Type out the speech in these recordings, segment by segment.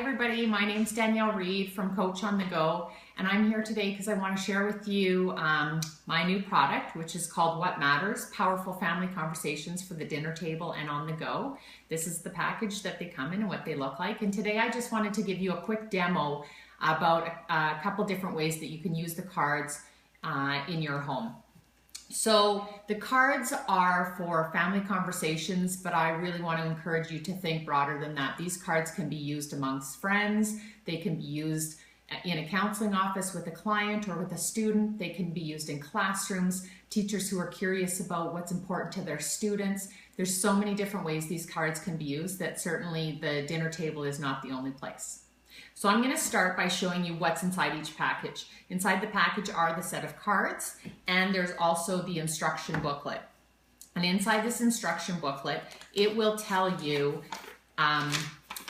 everybody, my name's Danielle Reed from Coach on the Go, and I'm here today because I want to share with you my new product, which is called What Matters, Powerful Family Conversations for the Dinner Table and on the Go. This is the package that they come in and what they look like, and today I just wanted to give you a quick demo about a couple different ways that you can use the cards in your home. So the cards are for family conversations, but I really want to encourage you to think broader than that. These cards can be used amongst friends. They can be used in a counseling office with a client or with a student. They can be used in classrooms, teachers who are curious about what's important to their students. There's so many different ways these cards can be used that certainly the dinner table is not the only place. So I'm going to start by showing you what's inside each package. Inside the package are the set of cards, and there's also the instruction booklet. And inside this instruction booklet, it will tell you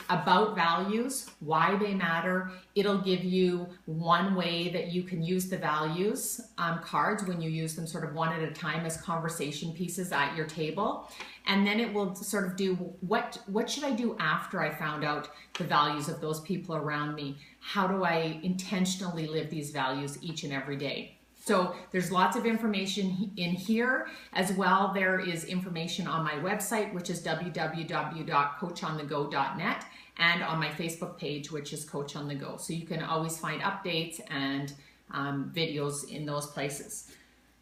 about values, why they matter. It'll give you one way that you can use the values cards when you use them sort of one at a time as conversation pieces at your table. And then it will sort of do what should I do after I found out the values of those people around me? How do I intentionally live these values each and every day? So there's lots of information in here as well. There is information on my website, which is www.coachonthego.net, and on my Facebook page, which is Coach on the Go. So you can always find updates and videos in those places.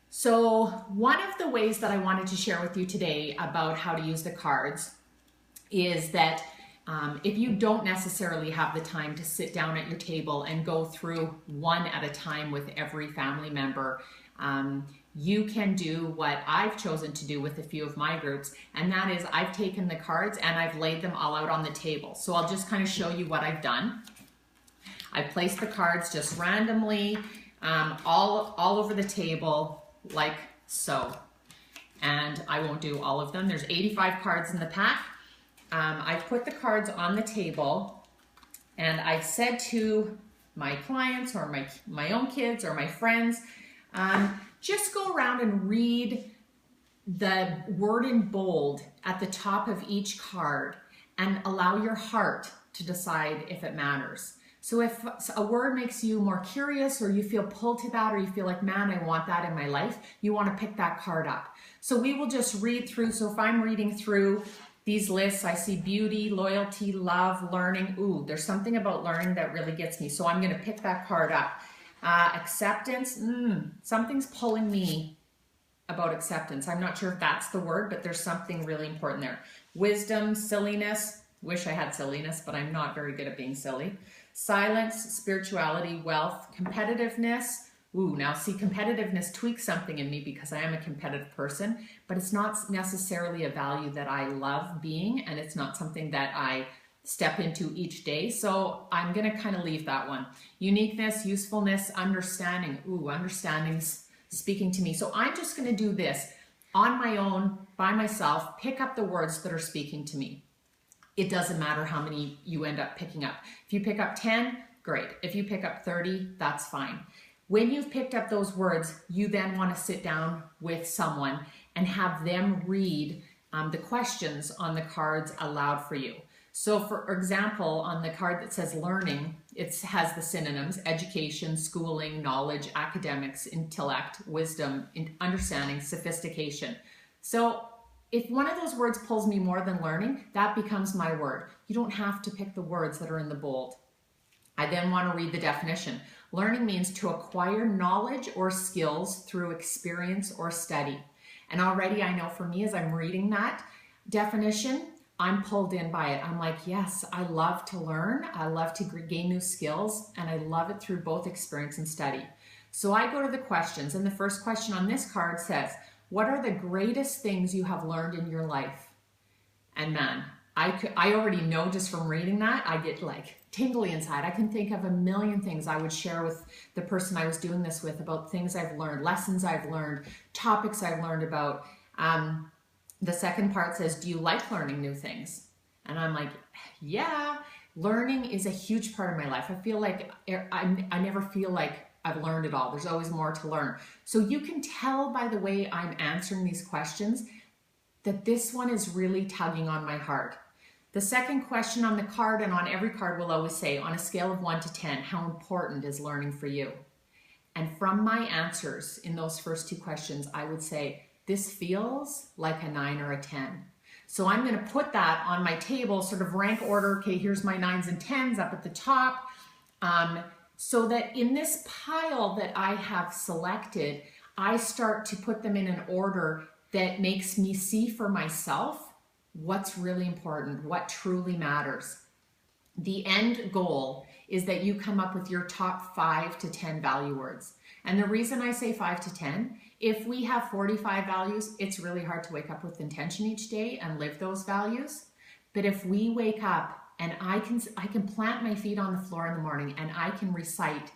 So one of the ways that I wanted to share with you today about how to use the cards is that if you don't necessarily have the time to sit down at your table and go through one at a time with every family member, you can do what I've chosen to do with a few of my groups, and that is I've taken the cards and I've laid them all out on the table. So I'll just kind of show you what I've done. I've placed the cards just randomly all over the table like so, and I won't do all of them. There's 85 cards in the pack. I've put the cards on the table, and I've said to my clients or my own kids or my friends, just go around and read the word in bold at the top of each card and allow your heart to decide if it matters. So if a word makes you more curious, or you feel pulled to that, or you feel like, man, I want that in my life, you want to pick that card up. So we will just read through. So if I'm reading through these lists, I see beauty, loyalty, love, learning. Ooh, there's something about learning that really gets me. So I'm going to pick that card up. Acceptance, something's pulling me about acceptance. I'm not sure if that's the word, but there's something really important there. Wisdom, silliness. Wish I had silliness, but I'm not very good at being silly. Silence, spirituality, wealth, competitiveness. Ooh, now see, competitiveness tweaks something in me because I am a competitive person, but it's not necessarily a value that I love being, and it's not something that I step into each day. So I'm going to kind of leave that one. Uniqueness, usefulness, understanding. Ooh, understanding's speaking to me. So I'm just going to do this on my own, by myself, pick up the words that are speaking to me. It doesn't matter how many you end up picking up. If you pick up 10, great. If you pick up 30, that's fine. When you've picked up those words, you then want to sit down with someone and have them read the questions on the cards aloud for you. So for example, on the card that says learning, it has the synonyms: education, schooling, knowledge, academics, intellect, wisdom, understanding, sophistication. So if one of those words pulls me more than learning, that becomes my word. You don't have to pick the words that are in the bold. I then want to read the definition. Learning means to acquire knowledge or skills through experience or study. And already I know for me, as I'm reading that definition, I'm pulled in by it. I'm like, yes, I love to learn. I love to gain new skills, and I love it through both experience and study. So I go to the questions, and the first question on this card says, what are the greatest things you have learned in your life? And man, I already know just from reading that, I get like tingly inside. I can think of a million things I would share with the person I was doing this with about things I've learned, lessons I've learned, topics I've learned about. The second part says, do you like learning new things? And I'm like, yeah, learning is a huge part of my life. I feel like I never feel like I've learned it all. There's always more to learn. So you can tell by the way I'm answering these questions that this one is really tugging on my heart. The second question on the card, and on every card will always say, on a scale of 1 to 10, how important is learning for you? And from my answers in those first two questions, I would say, this feels like a 9 or a 10. So I'm going to put that on my table, sort of rank order. Okay, here's my 9s and 10s up at the top. So that in this pile that I have selected, I start to put them in an order that makes me see for myself what's really important, what truly matters. The end goal is that you come up with your top 5 to 10 value words. And the reason I say 5 to 10, if we have 45 values, it's really hard to wake up with intention each day and live those values. But if we wake up and I can plant my feet on the floor in the morning and I can recite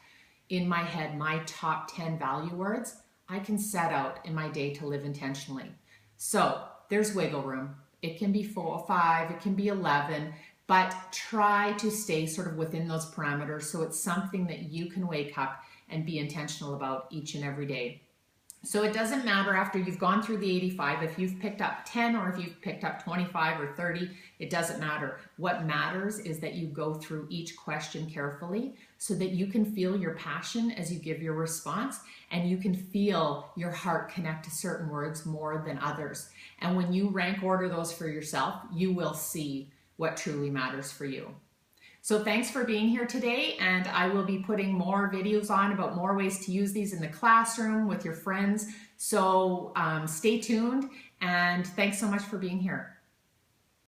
in my head my top 10 value words, I can set out in my day to live intentionally. So there's wiggle room. It can be 4, 5, it can be 11, but try to stay sort of within those parameters so it's something that you can wake up and be intentional about each and every day. So it doesn't matter after you've gone through the 85, if you've picked up 10 or if you've picked up 25 or 30, it doesn't matter. What matters is that you go through each question carefully so that you can feel your passion as you give your response and you can feel your heart connect to certain words more than others. And when you rank order those for yourself, you will see what truly matters for you. So thanks for being here today, and I will be putting more videos on about more ways to use these in the classroom with your friends. So stay tuned, and thanks so much for being here.